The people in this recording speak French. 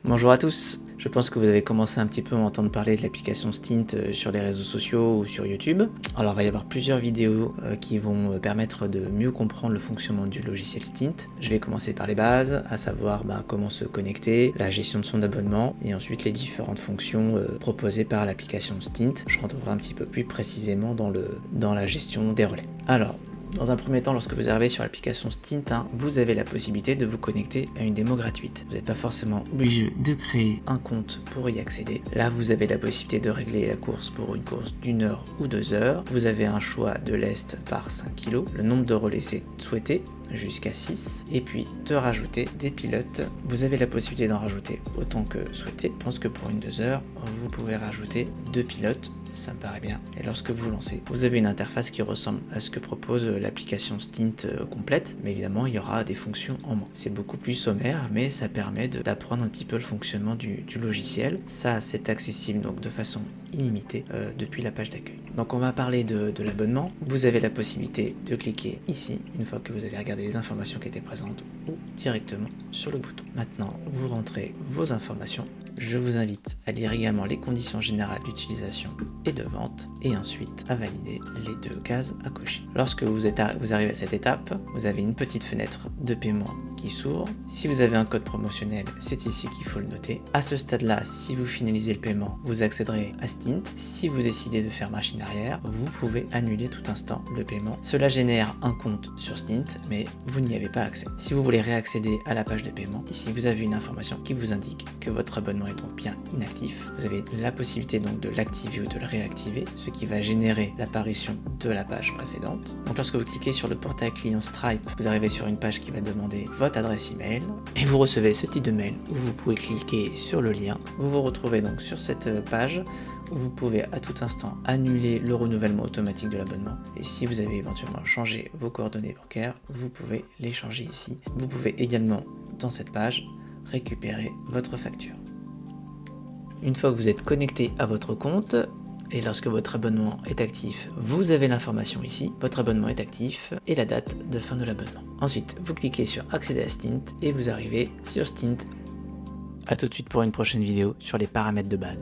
Bonjour à tous, je pense que vous avez commencé un petit peu à entendre parler de l'application Stint sur les réseaux sociaux ou sur YouTube. Alors il va y avoir plusieurs vidéos qui vont permettre de mieux comprendre le fonctionnement du logiciel Stint. Je vais commencer par les bases, à savoir comment se connecter, la gestion de son abonnement et ensuite les différentes fonctions proposées par l'application Stint. Je rentrerai un petit peu plus précisément dans la gestion des relais. Alors, dans un premier temps, lorsque vous arrivez sur l'application Stint, vous avez la possibilité de vous connecter à une démo gratuite. Vous n'êtes pas forcément obligé de créer un compte pour y accéder. Là, vous avez la possibilité de régler la course pour une course d'1 heure ou 2 heures. Vous avez un choix de lest par 5 kg. Le nombre de relais c'est souhaité, jusqu'à 6. Et puis, de rajouter des pilotes. Vous avez la possibilité d'en rajouter autant que souhaité. Je pense que pour une 2 heures, vous pouvez rajouter 2 pilotes. Ça me paraît bien. Et lorsque vous lancez, vous avez une interface qui ressemble à ce que propose l'application Stint complète, mais évidemment il y aura des fonctions en moins. C'est beaucoup plus sommaire, mais ça permet d'apprendre un petit peu le fonctionnement du logiciel. Ça, c'est accessible donc de façon illimitée depuis la page d'accueil. Donc on va parler de l'abonnement. Vous avez la possibilité de cliquer ici, une fois que vous avez regardé les informations qui étaient présentes, ou directement sur le bouton. Maintenant, vous rentrez vos informations. Je vous invite à lire également les conditions générales d'utilisation et de vente, et ensuite à valider les 2 cases à cocher. Lorsque vous arrivez à cette étape, vous avez une petite fenêtre de paiement qui s'ouvre. Si vous avez un code promotionnel, c'est ici qu'il faut le noter. À ce stade-là, si vous finalisez le paiement, vous accéderez à Stint. Si vous décidez de faire machine arrière, vous pouvez annuler tout instant le paiement. Cela génère un compte sur Stint, mais vous n'y avez pas accès. Si vous voulez réaccéder à la page de paiement, ici vous avez une information qui vous indique que votre abonnement est donc bien inactif. Vous avez la possibilité donc de l'activer ou de le réactiver, ce qui va générer l'apparition de la page précédente. Donc lorsque vous cliquez sur le portail client Stripe, vous arrivez sur une page qui va demander votre adresse email et vous recevez ce type de mail où vous pouvez cliquer sur le lien. Vous vous retrouvez donc sur cette page où vous pouvez à tout instant annuler le renouvellement automatique de l'abonnement, et si vous avez éventuellement changé vos coordonnées bancaires, vous pouvez les changer ici. Vous pouvez également dans cette page récupérer votre facture. Une fois que vous êtes connecté à votre compte, et lorsque votre abonnement est actif, vous avez l'information ici, votre abonnement est actif et la date de fin de l'abonnement. Ensuite, vous cliquez sur accéder à Stint et vous arrivez sur Stint. A tout de suite pour une prochaine vidéo sur les paramètres de base.